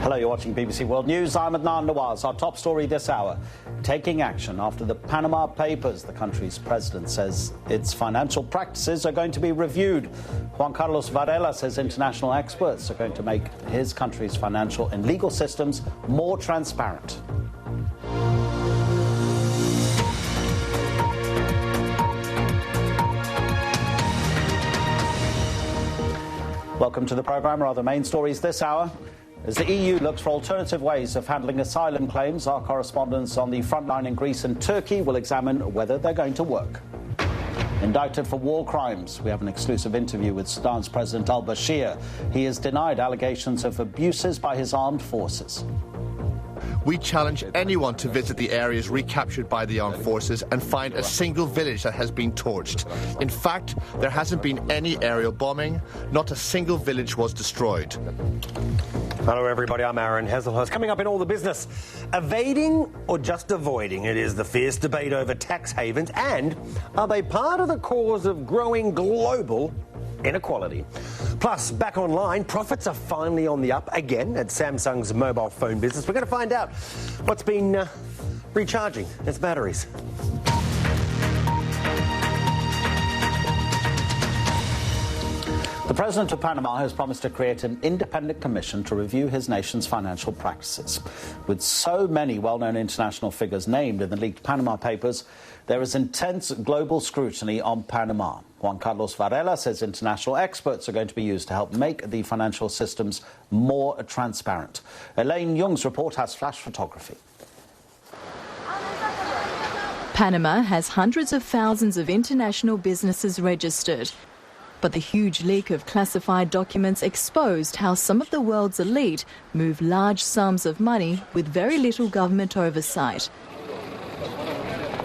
Hello, you're watching BBC World News. I'm AnN Nawaz. Our top story this hour, taking action after the Panama Papers. The country's president says its financial practices are going to be reviewed. Juan Carlos Varela says international experts are going to make his country's financial and legal systems more transparent. Welcome to the programme. Our other main stories this hour. As the EU looks for alternative ways of handling asylum claims, our correspondents on the front line in Greece and Turkey will examine whether they're going to work. Indicted for war crimes, we have an exclusive interview with Sudan's President al-Bashir. He has denied allegations of abuses by his armed forces. We challenge anyone to visit the areas recaptured by the armed forces and find a single village that has been torched. In fact, there hasn't been any aerial bombing. Not a single village was destroyed. Hello everybody, I'm AnN Hazelhurst. Coming up in All the Business, evading or just avoiding? It is the fierce debate over tax havens, and are they part of the cause of growing global inequality? Plus, back online, profits are finally on the up again at Samsung's mobile phone business. We're going to find out what's been recharging its batteries. The President of Panama has promised to create an independent commission to review his nation's financial practices. With so many well-known international figures named in the leaked Panama Papers, there is intense global scrutiny on Panama. Juan Carlos Varela says international experts are going to be used to help make the financial systems more transparent. Elaine Young's report has flash photography. Panama has hundreds of thousands of international businesses registered. But the huge leak of classified documents exposed how some of the world's elite move large sums of money with very little government oversight.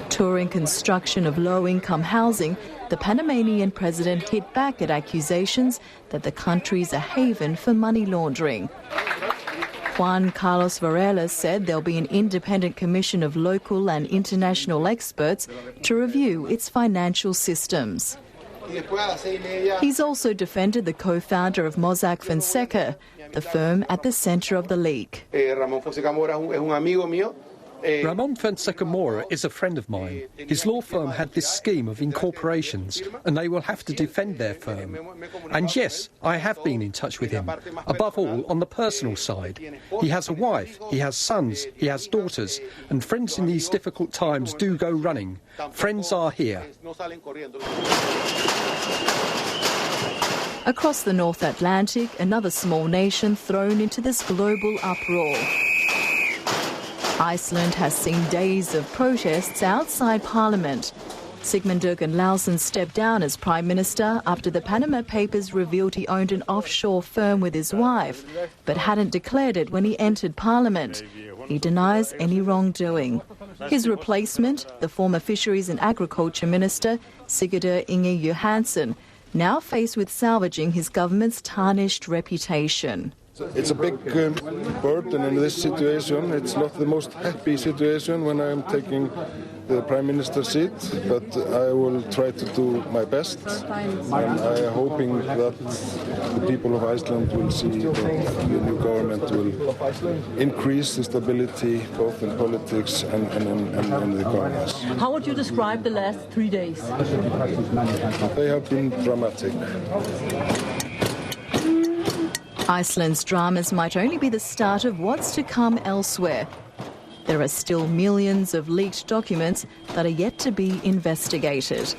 Touring construction of low-income housing, the Panamanian president hit back at accusations that the country's a haven for money laundering. Juan Carlos Varela said there'll be an independent commission of local and international experts to review its financial systems. He's also defended the co-founder of Mossack Fonseca, the firm at the centre of the leak. Ramon Fonseca Mora is a friend of mine. His law firm had this scheme of incorporations, and they will have to defend their firm. And yes, I have been in touch with him, above all on the personal side. He has a wife, he has sons, he has daughters, and friends in these difficult times do go running. Friends are here. Across the North Atlantic, another small nation thrown into this global uproar. Iceland has seen days of protests outside Parliament. Sigmund Lausen stepped down as Prime Minister after the Panama Papers revealed he owned an offshore firm with his wife, but hadn't declared it when he entered Parliament. He denies any wrongdoing. His replacement, the former Fisheries and Agriculture Minister, Sigurdur Inge Johansson, now faced with salvaging his government's tarnished reputation. It's a big burden in this situation. It's not the most happy situation when I'm taking the Prime Minister's seat, but I will try to do my best. And I am hoping that the people of Iceland will see that the new government will increase the stability both in politics and in the governance. How would you describe the last 3 days? They have been dramatic. Iceland's dramas might only be the start of what's to come elsewhere. There are still millions of leaked documents that are yet to be investigated.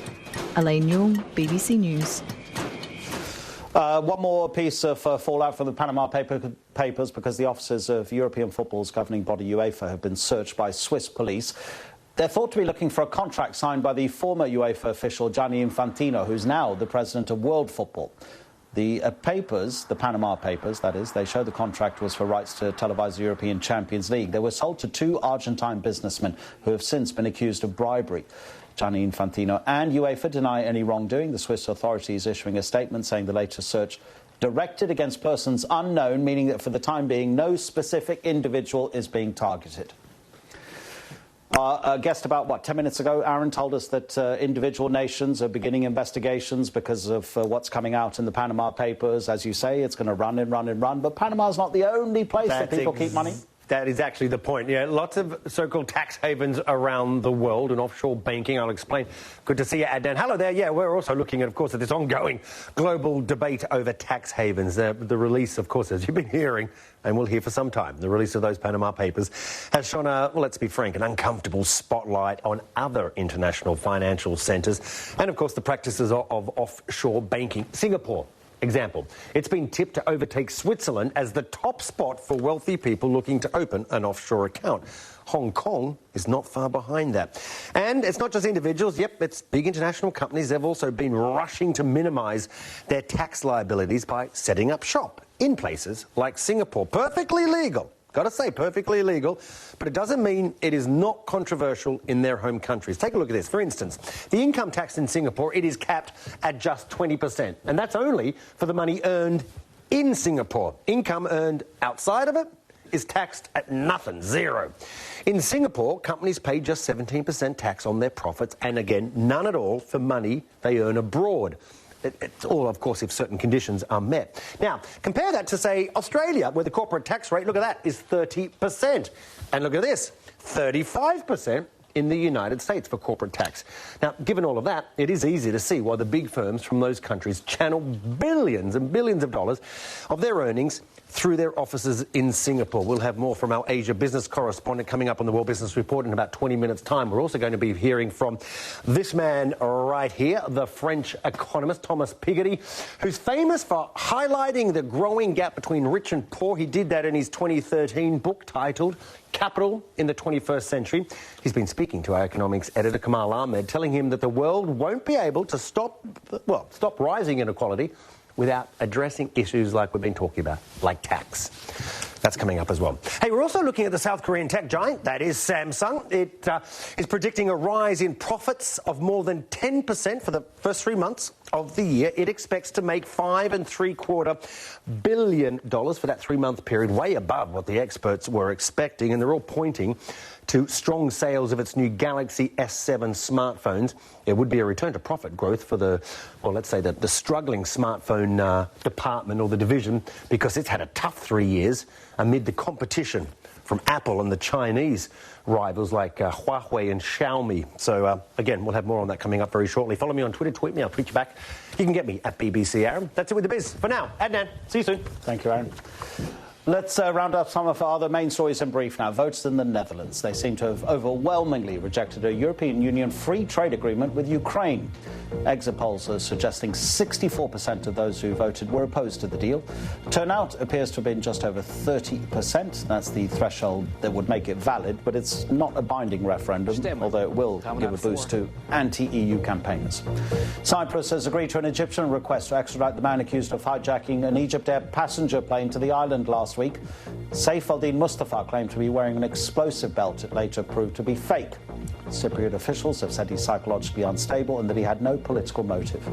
Elaine Young, BBC News. One more piece of fallout from the Panama Papers because the offices of European football's governing body UEFA have been searched by Swiss police. They're thought to be looking for a contract signed by the former UEFA official Gianni Infantino, who's now the president of world football. The papers, the Panama Papers, that is, they show the contract was for rights to televise the European Champions League. They were sold to two Argentine businessmen who have since been accused of bribery. Gianni Infantino and UEFA deny any wrongdoing. The Swiss authorities issuing a statement saying the latest search directed against persons unknown, meaning that for the time being no specific individual is being targeted. Our guest about, 10 minutes ago, Aaron, told us that individual nations are beginning investigations because of what's coming out in the Panama Papers. As you say, it's going to run and run and run. But Panama's not the only place that people keep money. That is actually the point. Yeah, lots of so-called tax havens around the world and offshore banking. I'll explain. Good to see you, AnN. Hello there. Yeah, we're also looking at, of course, at this ongoing global debate over tax havens. The release, of course, as you've been hearing, and we'll hear for some time, the release of those Panama Papers has shone well, let's be frank, an uncomfortable spotlight on other international financial centres and, of course, the practices of offshore banking. Singapore. Example, it's been tipped to overtake Switzerland as the top spot for wealthy people looking to open an offshore account. Hong Kong is not far behind that. And it's not just individuals, yep, it's big international companies. They've also been rushing to minimise their tax liabilities by setting up shop in places like Singapore. Perfectly legal. Got to say, perfectly legal, but it doesn't mean it is not controversial in their home countries. Take a look at this. For instance, the income tax in Singapore, it is capped at just 20%, and that's only for the money earned in Singapore. Income earned outside of it is taxed at nothing, zero. In Singapore, companies pay just 17% tax on their profits, and again, none at all for money they earn abroad. It's all, of course, if certain conditions are met. Now, compare that to, say, Australia, where the corporate tax rate, look at that, is 30%. And look at this, 35% in the United States for corporate tax. Now, given all of that, it is easy to see why the big firms from those countries channel billions and billions of dollars of their earnings through their offices in Singapore. We'll have more from our Asia business correspondent coming up on the World Business Report in about 20 minutes' time. We're also going to be hearing from this man right here, the French economist Thomas Piketty, who's famous for highlighting the growing gap between rich and poor. He did that in his 2013 book titled Capital in the 21st Century. He's been speaking to our economics editor, Kamal Ahmed, telling him that the world won't be able to stop rising inequality without addressing issues like we've been talking about, like tax. That's coming up as well. Hey, we're also looking at the South Korean tech giant, that is Samsung. It is predicting a rise in profits of more than 10% for the first 3 months of the year. It expects to make $5.75 billion for that 3-month period, way above what the experts were expecting, and they're all pointing to strong sales of its new Galaxy S7 smartphones. It would be a return to profit growth for the struggling smartphone department or the division, because it's had a tough 3 years amid the competition from Apple and the Chinese rivals like Huawei and Xiaomi. So, again, we'll have more on that coming up very shortly. Follow me on Twitter, tweet me, I'll tweet you back. You can get me at BBC Aaron. That's it with the biz. For now, AnN. See you soon. Thank you, Aaron. Let's round up some of our other main stories in brief now. Votes in the Netherlands. They seem to have overwhelmingly rejected a European Union free trade agreement with Ukraine. Exit polls are suggesting 64% of those who voted were opposed to the deal. Turnout appears to have been just over 30%. That's the threshold that would make it valid, but it's not a binding referendum, although it will give a boost to anti-EU campaigners. Cyprus has agreed to an Egyptian request to extradite the man accused of hijacking an Egypt Air passenger plane to the island last week. Saif al-Din Mustafa claimed to be wearing an explosive belt. It later proved to be fake. Cypriot officials have said he's psychologically unstable and that he had no political motive.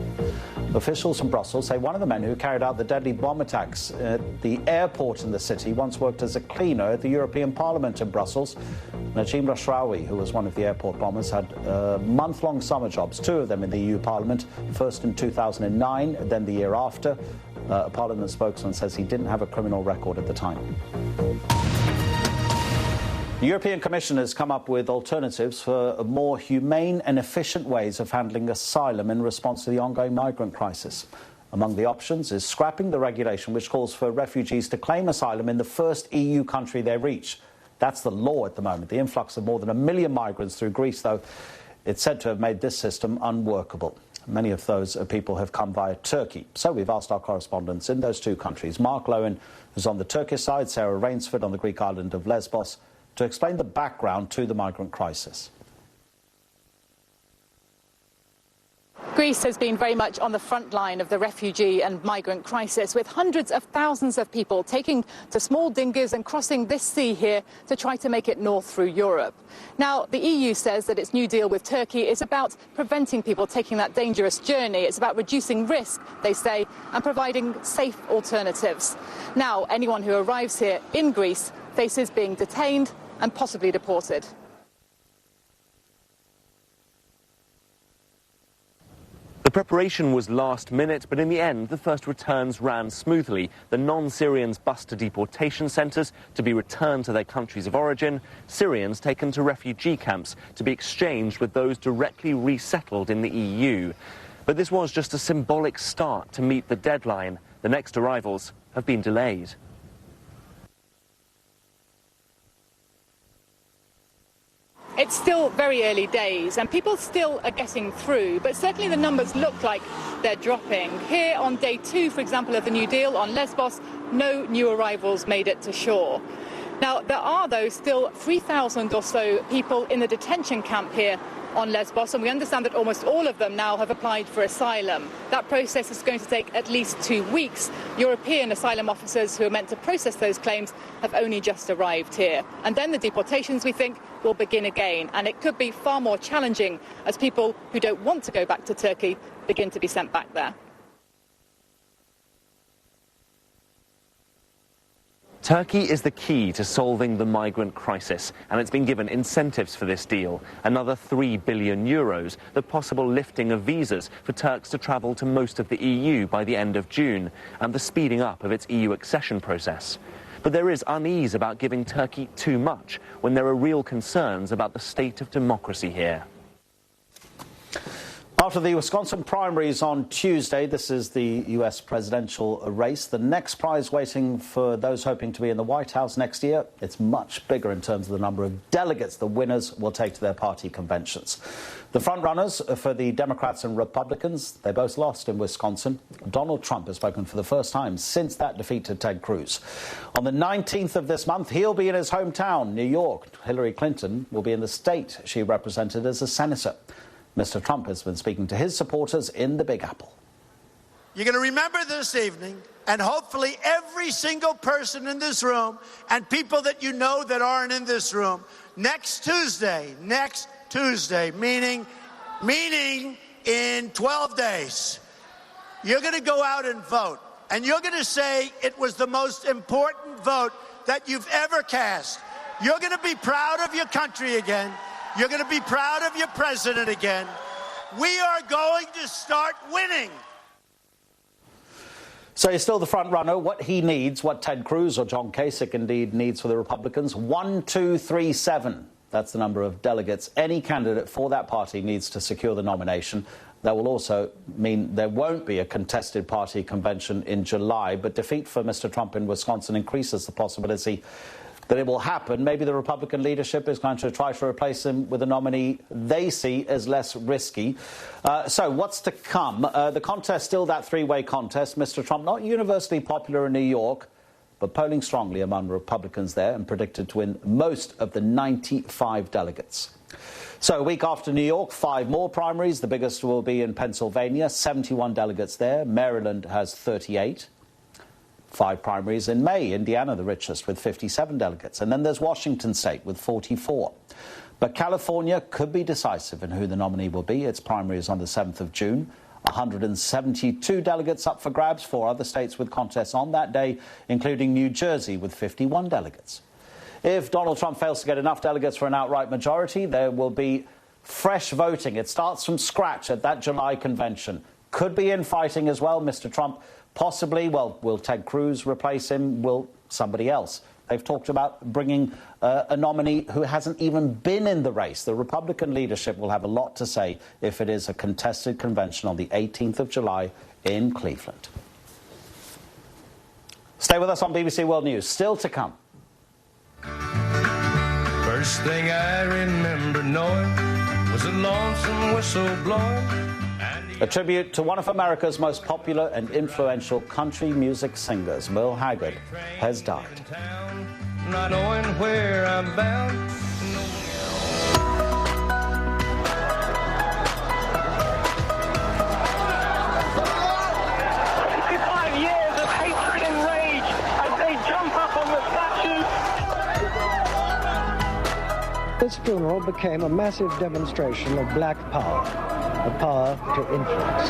Officials from Brussels say one of the men who carried out the deadly bomb attacks at the airport in the city once worked as a cleaner at the European Parliament in Brussels. Najim Rashrawi, who was one of the airport bombers, had month-long summer jobs, 2 of them in the EU Parliament, first in 2009, then the year after. A Parliament spokesman says he didn't have a criminal record at the time. The European Commission has come up with alternatives for more humane and efficient ways of handling asylum in response to the ongoing migrant crisis. Among the options is scrapping the regulation which calls for refugees to claim asylum in the first EU country they reach. That's the law at the moment. The influx of more than 1 million migrants through Greece, though, it's said to have made this system unworkable. Many of those people have come via Turkey. So we've asked our correspondents in those 2 countries, Mark Lowen, who's on the Turkish side, Sarah Rainsford on the Greek island of Lesbos, to explain the background to the migrant crisis. Greece has been very much on the front line of the refugee and migrant crisis, with hundreds of thousands of people taking to small dinghies and crossing this sea here to try to make it north through Europe. Now, the EU says that its new deal with Turkey is about preventing people taking that dangerous journey. It's about reducing risk, they say, and providing safe alternatives. Now, anyone who arrives here in Greece faces being detained and possibly deported. The preparation was last minute, but in the end, the first returns ran smoothly. The non-Syrians bused to deportation centres to be returned to their countries of origin, Syrians taken to refugee camps to be exchanged with those directly resettled in the EU. But this was just a symbolic start to meet the deadline. The next arrivals have been delayed. It's still very early days and people still are getting through, but certainly the numbers look like they're dropping. Here on day 2, for example, of the New Deal on Lesbos, no new arrivals made it to shore. Now, there are, though, still 3,000 or so people in the detention camp here on Lesbos, and we understand that almost all of them now have applied for asylum. That process is going to take at least 2 weeks. European asylum officers who are meant to process those claims have only just arrived here. And then the deportations, we think, will begin again. And it could be far more challenging as people who don't want to go back to Turkey begin to be sent back there. Turkey is the key to solving the migrant crisis, and it's been given incentives for this deal. Another €3 billion, the possible lifting of visas for Turks to travel to most of the EU by the end of June, and the speeding up of its EU accession process. But there is unease about giving Turkey too much when there are real concerns about the state of democracy here. After the Wisconsin primaries on Tuesday, this is the US presidential race. The next prize waiting for those hoping to be in the White House next year, it's much bigger in terms of the number of delegates the winners will take to their party conventions. The frontrunners for the Democrats and Republicans, they both lost in Wisconsin. Donald Trump has spoken for the first time since that defeat to Ted Cruz. On the 19th of this month, he'll be in his hometown, New York. Hillary Clinton will be in the state she represented as a senator. Mr. Trump has been speaking to his supporters in the Big Apple. You're going to remember this evening, and hopefully every single person in this room and people that you know that aren't in this room, next Tuesday, meaning in 12 days, you're going to go out and vote. And you're going to say it was the most important vote that you've ever cast. You're going to be proud of your country again. You're going to be proud of your president again. We are going to start winning. So he's still the front runner. What he needs, what Ted Cruz or John Kasich indeed needs for the Republicans, 1, 2, 3, 7. That's the number of delegates any candidate for that party needs to secure the nomination. That will also mean there won't be a contested party convention in July, but defeat for Mr. Trump in Wisconsin increases the possibility that it will happen. Maybe the Republican leadership is going to try to replace him with a nominee they see as less risky. So what's to come? The contest, still that three-way contest. Mr. Trump, not universally popular in New York, but polling strongly among Republicans there and predicted to win most of the 95 delegates. So a week after New York, 5 more primaries. The biggest will be in Pennsylvania, 71 delegates there. Maryland has 38. 5 primaries in May. Indiana, the richest, with 57 delegates. And then there's Washington State with 44. But California could be decisive in who the nominee will be. Its primary is on the 7th of June. 172 delegates up for grabs. 4 other states with contests on that day, including New Jersey with 51 delegates. If Donald Trump fails to get enough delegates for an outright majority, there will be fresh voting. It starts from scratch at that July convention. Could be infighting as well. Mr. Trump possibly, well, will Ted Cruz replace him? Will somebody else? They've talked about bringing a nominee who hasn't even been in the race. The Republican leadership will have a lot to say if it is a contested convention on the 18th of July in Cleveland. Stay with us on BBC World News. Still to come. First thing I remember knowing was a lonesome whistle blowing. A tribute to one of America's most popular and influential country music singers, Merle Haggard, has died. Not knowing where I'm bound. 65 years of hatred and rage as they jump up on the statue. This funeral became a massive demonstration of black power. The power to influence.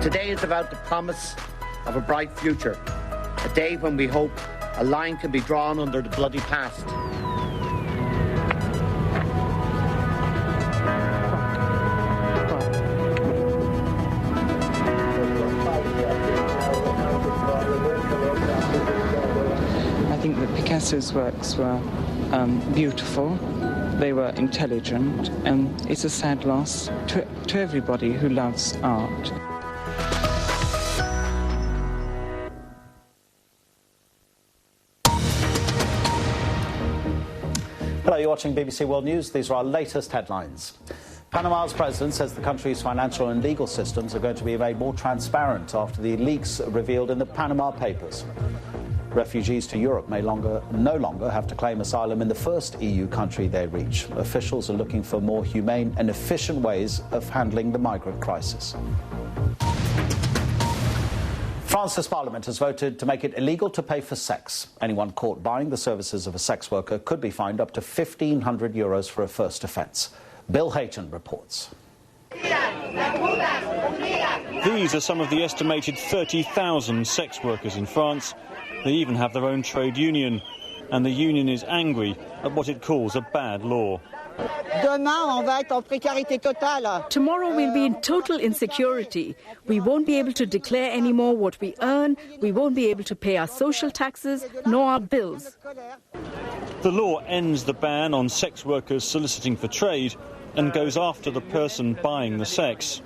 Today is about the promise of a bright future, a day when we hope a line can be drawn under the bloody past. Professor's works were beautiful, they were intelligent, and it's a sad loss to everybody who loves art. Hello, you're watching BBC World News. These are our latest headlines. Panama's president says the country's financial and legal systems are going to be made more transparent after the leaks revealed in the Panama Papers. Refugees to Europe may no longer have to claim asylum in the first EU country they reach. Officials are looking for more humane and efficient ways of handling the migrant crisis. France's parliament has voted to make it illegal to pay for sex. Anyone caught buying the services of a sex worker could be fined up to €1,500 for a first offence. Bill Hayton reports. These are some of the estimated 30,000 sex workers in France. They even have their own trade union, and the union is angry at what it calls a bad law. Tomorrow we'll be in total insecurity. We won't be able to declare anymore what we earn, we won't be able to pay our social taxes, nor our bills. The law ends the ban on sex workers soliciting for trade and goes after the person buying the sex.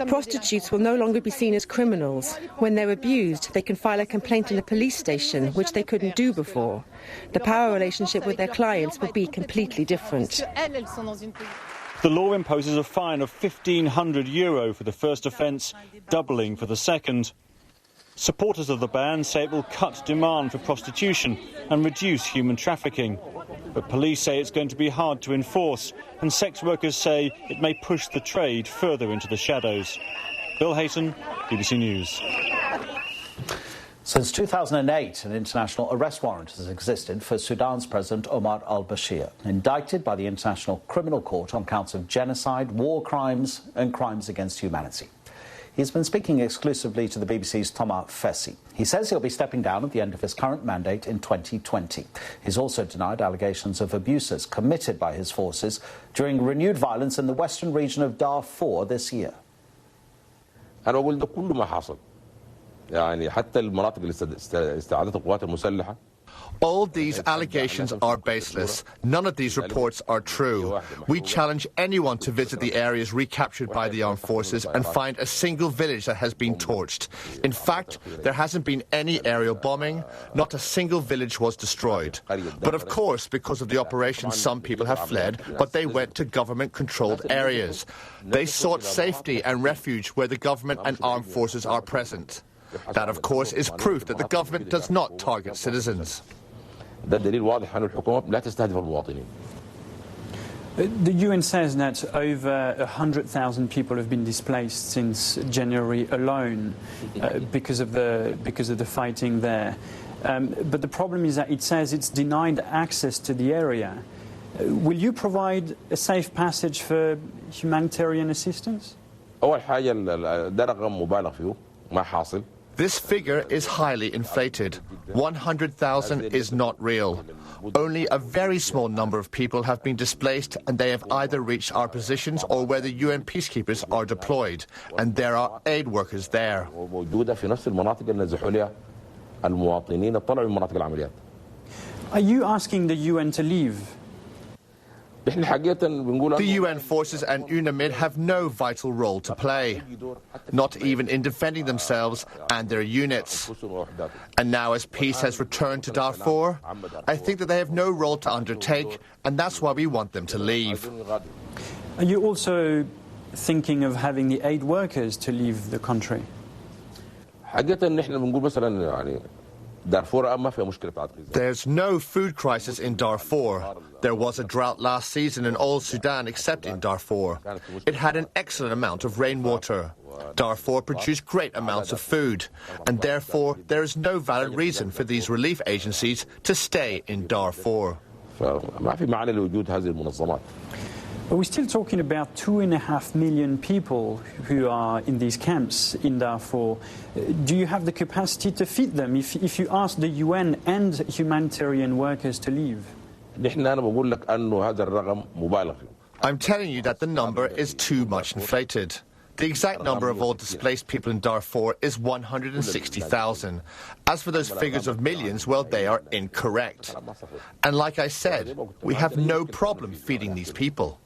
Prostitutes will no longer be seen as criminals. When they're abused, they can file a complaint in the police station, which they couldn't do before. The power relationship with their clients will be completely different. The law imposes a fine of €1,500 for the first offence, doubling for the second. Supporters of the ban say it will cut demand for prostitution and reduce human trafficking. But police say it's going to be hard to enforce, and sex workers say it may push the trade further into the shadows. Bill Hayton, BBC News. Since 2008, an international arrest warrant has existed for Sudan's President Omar al-Bashir, indicted by the International Criminal Court on counts of genocide, war crimes and crimes against humanity. He's been speaking exclusively to the BBC's Thomas Fessy. He says he'll be stepping down at the end of his current mandate in 2020. He's also denied allegations of abuses committed by his forces during renewed violence in the western region of Darfur this year. أنا أقول ده كل ما حصل يعني حتى المناطق اللي استعادتها القوات المسلحة. All these allegations are baseless. None of these reports are true. We challenge anyone to visit the areas recaptured by the armed forces and find a single village that has been torched. In fact, there hasn't been any aerial bombing. Not a single village was destroyed. But of course, because of the operation, some people have fled, but they went to government-controlled areas. They sought safety and refuge where the government and armed forces are present. That, of course, is proof that the government does not target citizens. ده دليل واضح أن الحكومة لا تستهدف المواطنين. The UN says that over 100,000 people have been displaced since January alone because of the fighting there. But the problem is that it says it's denied access to the area. Will you provide a safe passage for humanitarian assistance? أول حاجة ده رقم مبالغ فيه ما حاصل. This figure is highly inflated. 100,000 is not real. Only a very small number of people have been displaced, and they have either reached our positions or where the UN peacekeepers are deployed, and there are aid workers there. Are you asking the UN to leave? The UN forces and UNAMID have no vital role to play, not even in defending themselves and their units. And now as peace has returned to Darfur, I think that they have no role to undertake, and that's why we want them to leave. Are you also thinking of having the aid workers to leave the country? There's no food crisis in Darfur. There was a drought last season in all Sudan except in Darfur. It had an excellent amount of rainwater. Darfur produced great amounts of food, and therefore there is no valid reason for these relief agencies to stay in Darfur. But we're still talking about 2.5 million people who are in these camps in Darfur. Do you have the capacity to feed them if you ask the UN and humanitarian workers to leave? I'm telling you that the number is too much inflated. The exact number of all displaced people in Darfur is 160,000. As for those figures of millions, well, they are incorrect. And like I said, we have no problem feeding these people.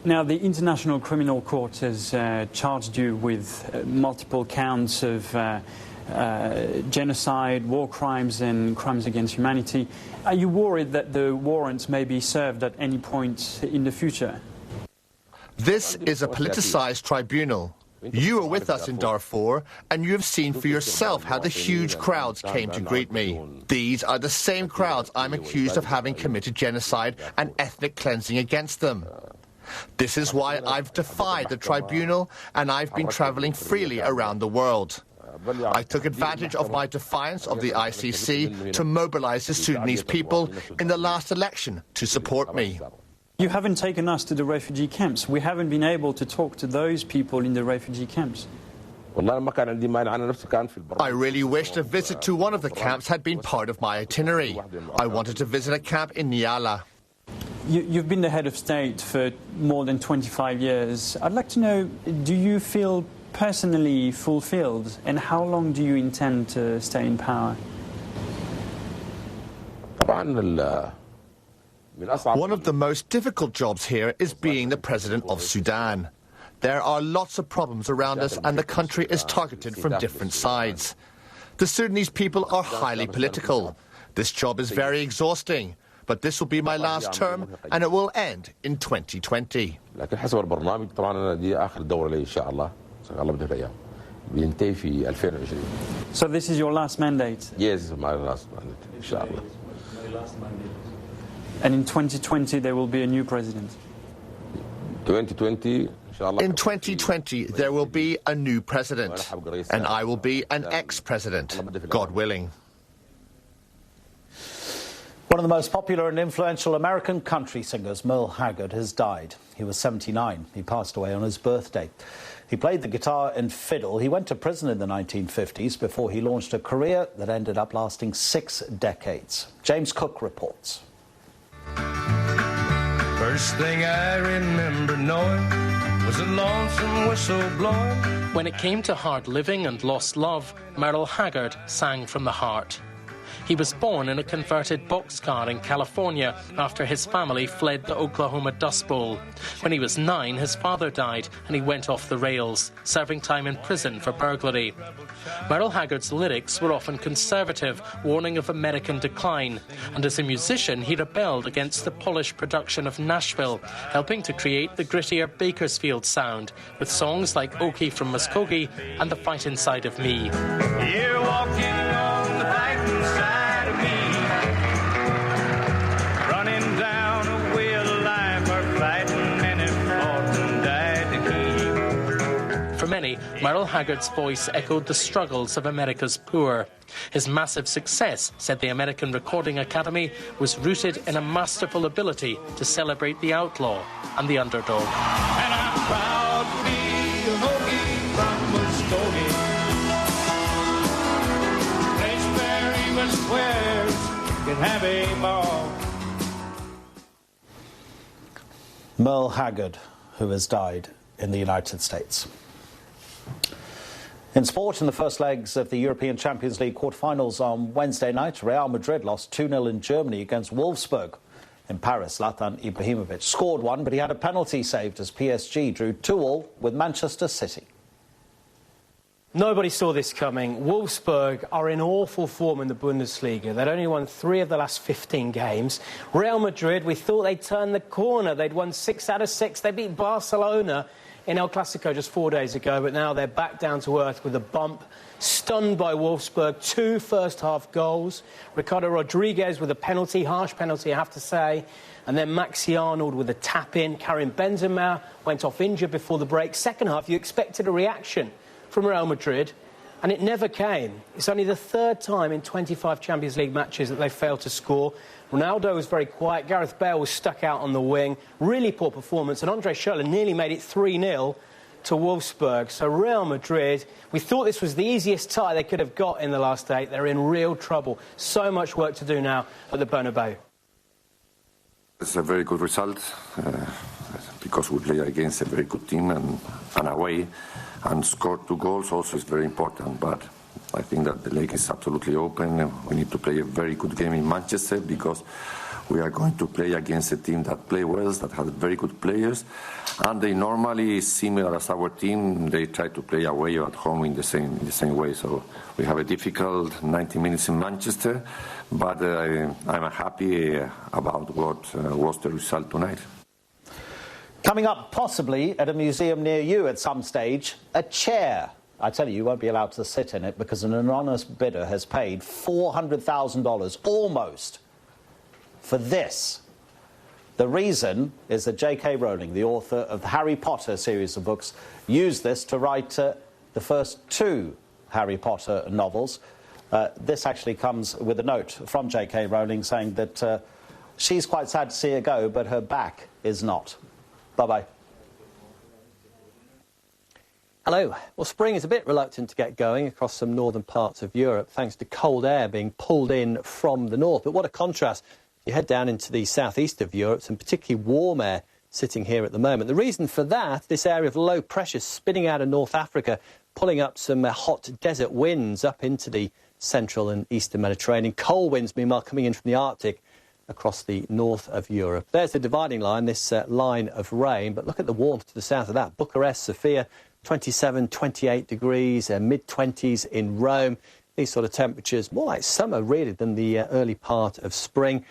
Now, the International Criminal Court has charged you with multiple counts of genocide, war crimes and crimes against humanity. Are you worried that the warrants may be served at any point in the future? This is a politicized tribunal. You were with us in Darfur, and you have seen for yourself how the huge crowds came to greet me. These are the same crowds I'm accused of having committed genocide and ethnic cleansing against them. This is why I've defied the tribunal, and I've been traveling freely around the world. I took advantage of my defiance of the ICC to mobilize the Sudanese people in the last election to support me. You haven't taken us to the refugee camps. We haven't been able to talk to those people in the refugee camps. I really wished a visit to one of the camps had been part of my itinerary. I wanted to visit a camp in Nyala. You've been the head of state for more than 25 years. I'd like to know, do you feel personally fulfilled, and how long do you intend to stay in power? One of the most difficult jobs here is being the president of Sudan. There are lots of problems around us, and the country is targeted from different sides. The Sudanese people are highly political. This job is very exhausting, but this will be my last term, and it will end in 2020. So this is your last mandate? Yes, my last mandate, inshallah. And in 2020 there will be a new president? 2020, inshallah. In 2020 there will be a new president, and I will be an ex-president, God willing. One of the most popular and influential American country singers, Merle Haggard, has died. He was 79. He passed away on his birthday. He played the guitar and fiddle. He went to prison in the 1950s before he launched a career that ended up lasting 6 decades. James Cook reports. First thing I remember knowing was a lonesome whistle blowing. When it came to hard living and lost love, Merle Haggard sang from the heart. He was born in a converted boxcar in California after his family fled the Oklahoma Dust Bowl. When he was 9, his father died and he went off the rails, serving time in prison for burglary. Merle Haggard's lyrics were often conservative, warning of American decline. And as a musician, he rebelled against the polished production of Nashville, helping to create the grittier Bakersfield sound, with songs like Okie from Muskogee and The Fight Inside of Me. You're walking on the fighting side of me, running down a wheel of life, or fighting and it fought and died to keep. For many, Merle Haggard's voice echoed the struggles of America's poor. His massive success, said the American Recording Academy, was rooted in a masterful ability to celebrate the outlaw and the underdog. And I'm proud to be a Hokie from Muskogee. Place where even squares can have a ball. Merle Haggard, who has died in the United States. In sport, in the first legs of the European Champions League quarterfinals on Wednesday night, Real Madrid lost 2-0 in Germany against Wolfsburg. In Paris, Zlatan Ibrahimovic scored one, but he had a penalty saved as PSG drew 2-2 with Manchester City. Nobody saw this coming. Wolfsburg are in awful form in the Bundesliga. They'd only won 3 of the last 15 games. Real Madrid, we thought they'd turned the corner. They'd won 6 out of 6. They beat Barcelona in El Clasico just 4 days ago, but now they're back down to earth with a bump. Stunned by Wolfsburg, 2 first-half goals. Ricardo Rodriguez with a penalty, harsh penalty, I have to say. And then Maxi Arnold with a tap-in. Karim Benzema went off injured before the break. Second half, you expected a reaction from Real Madrid, and it never came. It's only the 3rd time in 25 Champions League matches that they failed to score. Ronaldo was very quiet. Gareth Bale was stuck out on the wing. Really poor performance. And Andre Schürrle nearly made it 3-0 to Wolfsburg. So Real Madrid, we thought this was the easiest tie they could have got in the last 8. They're in real trouble. So much work to do now at the Bernabeu. It's a very good result because we play against a very good team and away, and score 2 goals also is very important. But I think that the league is absolutely open. We need to play a very good game in Manchester because we are going to play against a team that play well, that has very good players, and they normally, similar as our team, they try to play away or at home in the same way. So we have a difficult 90 minutes in Manchester, but I'm happy about what was the result tonight. Coming up, possibly at a museum near you at some stage, a chair. I tell you, you won't be allowed to sit in it because an anonymous bidder has paid $400,000, almost, for this. The reason is that J.K. Rowling, the author of the Harry Potter series of books, used this to write the first 2 Harry Potter novels. This actually comes with a note from J.K. Rowling saying that she's quite sad to see her go, but her back is not. Bye-bye. Hello. Well, spring is a bit reluctant to get going across some northern parts of Europe, thanks to cold air being pulled in from the north. But what a contrast. You head down into the southeast of Europe, some particularly warm air sitting here at the moment. The reason for that, this area of low pressure spinning out of North Africa, pulling up some hot desert winds up into the central and eastern Mediterranean. Cold winds, meanwhile, coming in from the Arctic across the north of Europe. There's the dividing line, this line of rain, but look at the warmth to the south of that. Bucharest, Sofia, 27, 28 degrees, mid-20s in Rome. These sort of temperatures, more like summer, really, than the early part of spring.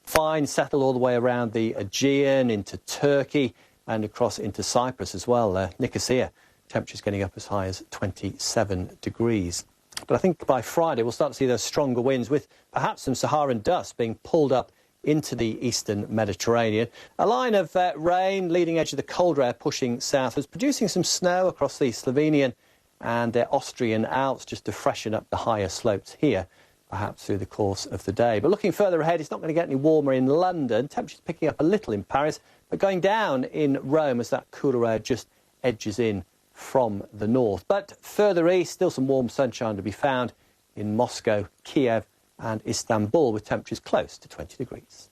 Fine, settle all the way around the Aegean, into Turkey, and across into Cyprus as well. Nicosia, temperatures getting up as high as 27 degrees. But I think by Friday we'll start to see those stronger winds, with perhaps some Saharan dust being pulled up into the eastern Mediterranean. A line of rain, leading edge of the colder air pushing southwards, producing some snow across the Slovenian and Austrian Alps, just to freshen up the higher slopes here, perhaps through the course of the day. But looking further ahead, it's not going to get any warmer in London. Temperatures picking up a little in Paris, but going down in Rome as that cooler air just edges in from the north. But further east, still some warm sunshine to be found in Moscow, Kiev and Istanbul, with temperatures close to 20 degrees.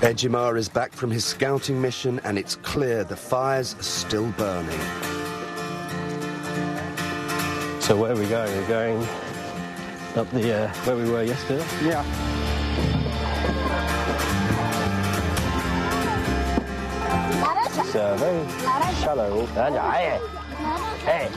Ejimar is back from his scouting mission, and it's clear the fires are still burning. So where are we going? We're going up the where we were yesterday? Yeah. It's very shallow. Hey.